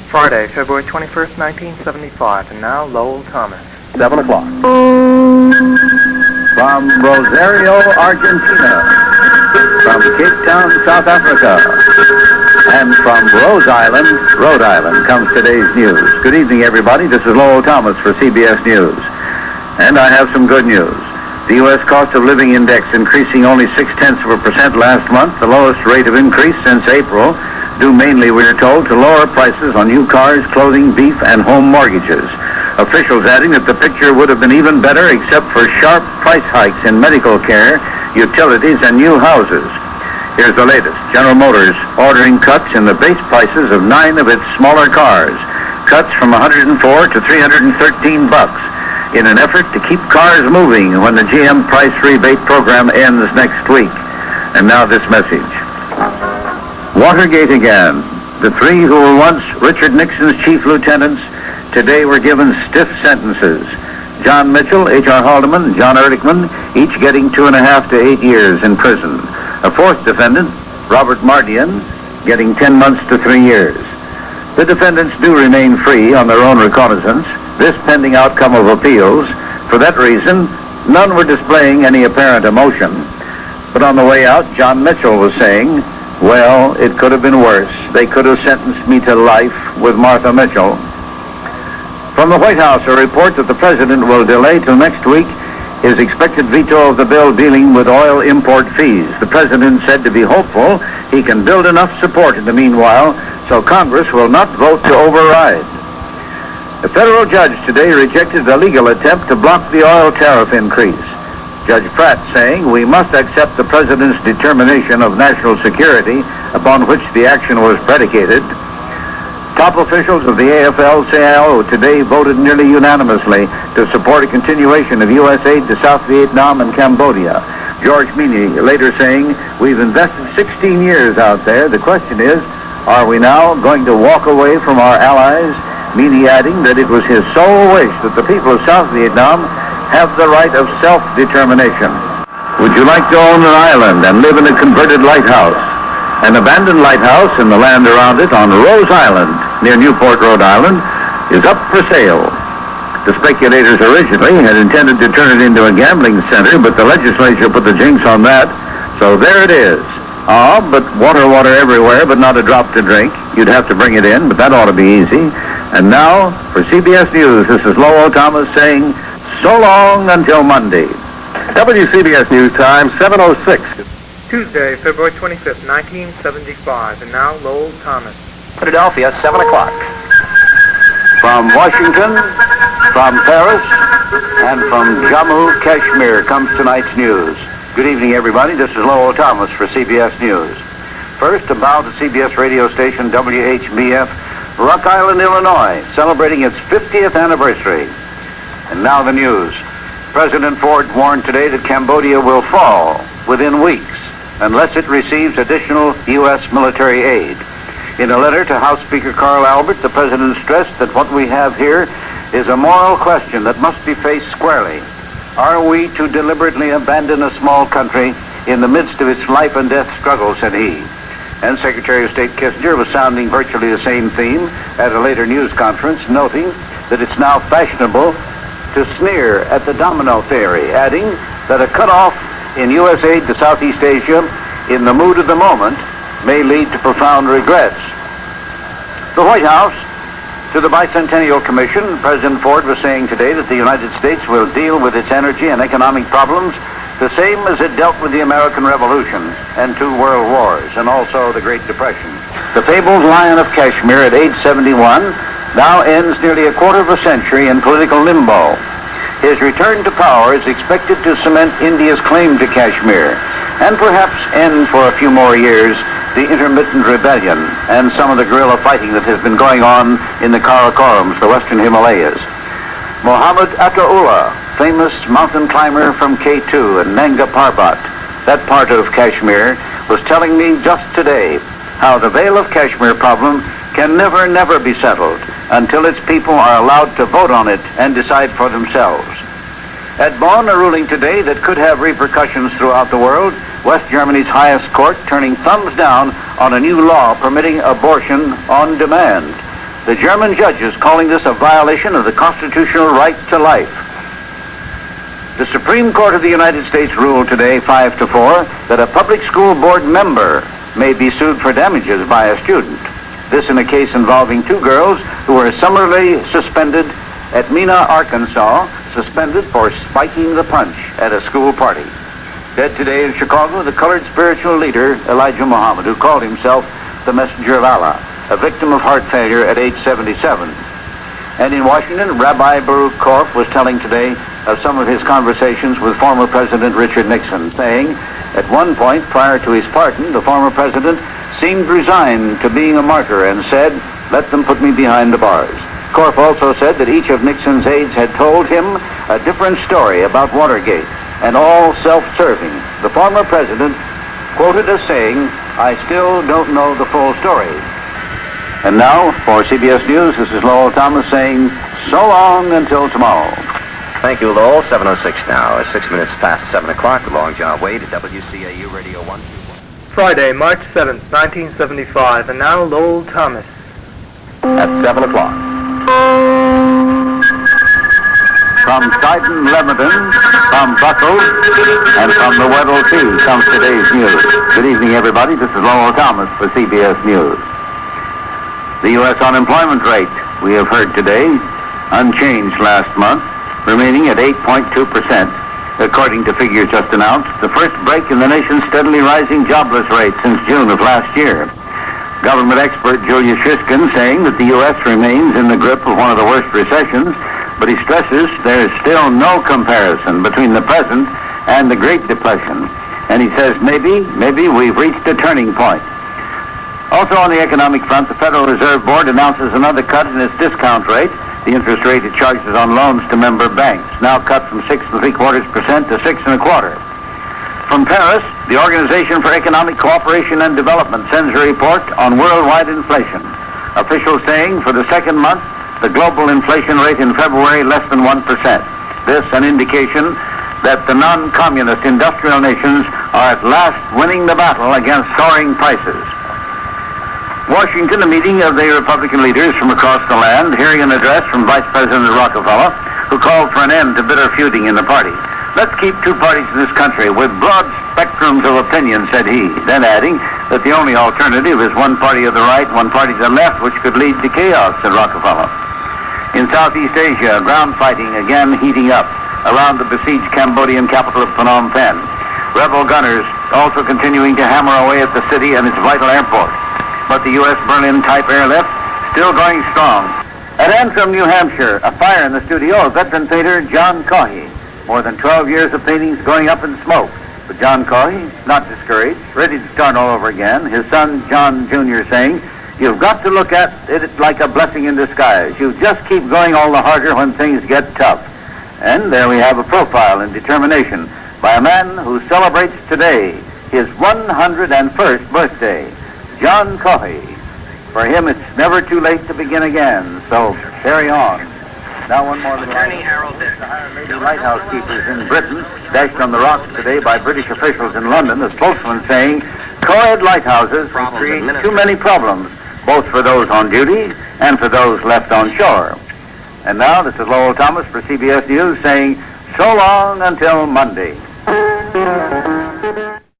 Friday, February 21st, 1975, and now Lowell Thomas. 7 o'clock. From Rosario, Argentina, from Cape Town, South Africa, and from Rhode Island comes today's news. Good evening, everybody. This is Lowell Thomas for CBS News. And I have some good news. The U.S. Cost of Living Index increasing only 0.6% last month, the lowest rate of increase since April, due mainly, we are told, to lower prices on new cars, clothing, beef, and home mortgages. Officials adding that the picture would have been even better except for sharp price hikes in medical care, utilities, and new houses. Here's the latest. General Motors ordering cuts in the base prices of 9 of its smaller cars. Cuts from $104 to $313 in an effort to keep cars moving when the GM price rebate program ends next week. And now this message. Watergate again. The three who were once Richard Nixon's chief lieutenants today were given stiff sentences. John Mitchell, H.R. Haldeman, John Ehrlichman, each getting 2.5 to 8 years in prison. A fourth defendant, Robert Mardian, getting 10 months to 3 years. The defendants do remain free on their own recognizance, this pending outcome of appeals. For that reason, none were displaying any apparent emotion. But on the way out, John Mitchell was saying, well, it could have been worse. They could have sentenced me to life with Martha Mitchell. From the White House, a report that the president will delay till next week his expected veto of the bill dealing with oil import fees. The president said to be hopeful he can build enough support in the meanwhile so Congress will not vote to override. A federal judge today rejected a legal attempt to block the oil tariff increase. Judge Pratt saying we must accept the president's determination of national security upon which the action was predicated. Top officials of the AFL-CIO today voted nearly unanimously to support a continuation of U.S. aid to South Vietnam and Cambodia. George Meany later saying, we've invested 16 years out there. The question is, are we now going to walk away from our allies? Meany adding that it was his sole wish that the people of South Vietnam have the right of self-determination. Would you like to own an island and live in a converted lighthouse? An abandoned lighthouse in the land around it on Rose Island, near Newport, Rhode Island, is up for sale. The speculators originally had intended to turn it into a gambling center, but the legislature put the jinx on that. So there it is. But water everywhere, but not a drop to drink. You'd have to bring it in, but that ought to be easy. And now, for CBS News, this is Lowell Thomas saying, so long until Monday. WCBS News Time, 7:06. Tuesday, February 25th, 1975, and now Lowell Thomas. Philadelphia, 7 o'clock. From Washington, from Paris, and from Jammu, Kashmir comes tonight's news. Good evening, everybody. This is Lowell Thomas for CBS News. First, about the CBS radio station WHBF, Rock Island, Illinois, celebrating its 50th anniversary. And now the news. President Ford warned today that Cambodia will fall within weeks unless it receives additional U.S. military aid. In a letter to House Speaker Carl Albert, the president stressed that what we have here is a moral question that must be faced squarely. Are we to deliberately abandon a small country in the midst of its life and death struggle, said he. And Secretary of State Kissinger was sounding virtually the same theme at a later news conference, noting that it's now fashionable to sneer at the domino theory, adding that a cutoff in U.S. aid to Southeast Asia in the mood of the moment may lead to profound regrets. The White House, to the Bicentennial Commission, President Ford was saying today that the United States will deal with its energy and economic problems the same as it dealt with the American Revolution and 2 world wars, and also the Great Depression. The fabled Lion of Kashmir at age 71 now ends nearly a quarter of a century in political limbo. His return to power is expected to cement India's claim to Kashmir and perhaps end for a few more years the intermittent rebellion and some of the guerrilla fighting that has been going on in the Karakorums, the western Himalayas. Muhammad Ataullah, famous mountain climber from K2 and Nanga Parbat, that part of Kashmir, was telling me just today how the Vale of Kashmir problem can never be settled until its people are allowed to vote on it and decide for themselves. At Bonn, a ruling today that could have repercussions throughout the world, West Germany's highest court turning thumbs down on a new law permitting abortion on demand. The German judges calling this a violation of the constitutional right to life. The Supreme Court of the United States ruled today 5-4 that a public school board member may be sued for damages by a student. This in a case involving two girls who were summarily suspended at Mena, Arkansas, suspended for spiking the punch at a school party. Dead today in Chicago, the colored spiritual leader Elijah Muhammad, who called himself the Messenger of Allah, a victim of heart failure at age 77. And in Washington, Rabbi Baruch Korf was telling today of some of his conversations with former President Richard Nixon, saying, at one point prior to his pardon, the former president seemed resigned to being a martyr and said, "Let them put me behind the bars." Korf also said that each of Nixon's aides had told him a different story about Watergate, and all self-serving. The former president quoted as saying, "I still don't know the full story." And now, for CBS News, this is Lowell Thomas saying, so long until tomorrow. Thank you, Lowell. 7:06 now. 6 minutes past 7 o'clock. The Long John Wade at WCAU Radio 121. Friday, March 7th, 1975, and now Lowell Thomas. At 7 o'clock. From Sidon, Lebanon, from Brussels, and from the Weddell Sea comes today's news. Good evening, everybody. This is Lowell Thomas for CBS News. The U.S. unemployment rate, we have heard today, unchanged last month, remaining at 8.2%, according to figures just announced, the first break in the nation's steadily rising jobless rate since June of last year. Government expert Julius Shiskin saying that the U.S. remains in the grip of one of the worst recessions, but he stresses there is still no comparison between the present and the Great Depression. And he says maybe we've reached a turning point. Also on the economic front, the Federal Reserve Board announces another cut in its discount rate, the interest rate it charges on loans to member banks, now cut from 6.75% to 6.25%. From Paris, the Organization for Economic Cooperation and Development sends a report on worldwide inflation. Officials saying for the second month, the global inflation rate in February less than 1%. This an indication that the non-communist industrial nations are at last winning the battle against soaring prices. Washington, a meeting of the Republican leaders from across the land, hearing an address from Vice President Rockefeller, who called for an end to bitter feuding in the party. Let's keep two parties in this country with broad spectrums of opinion, said he, then adding that the only alternative is one party of the right, one party of the left, which could lead to chaos, said Rockefeller. In Southeast Asia, ground fighting again heating up around the besieged Cambodian capital of Phnom Penh. Rebel gunners also continuing to hammer away at the city and its vital airport. But the U.S. Berlin-type airlift still going strong. At Antrim, New Hampshire, a fire in the studio of veteran painter John Cohey. More than 12 years of paintings going up in smoke. But John Cohey, not discouraged, ready to start all over again. His son, John Jr., saying, "You've got to look at it like a blessing in disguise. You just keep going all the harder when things get tough." And there we have a profile and determination by a man who celebrates today his 101st birthday. John Cohey. For him, it's never too late to begin again, so carry on. Now one more little item. The lighthouse keepers in Britain dashed on the rocks today by British officials in London, the spokesman saying co-ed lighthouses create too many problems, both for those on duty and for those left on shore. And now this is Lowell Thomas for CBS News saying so long until Monday.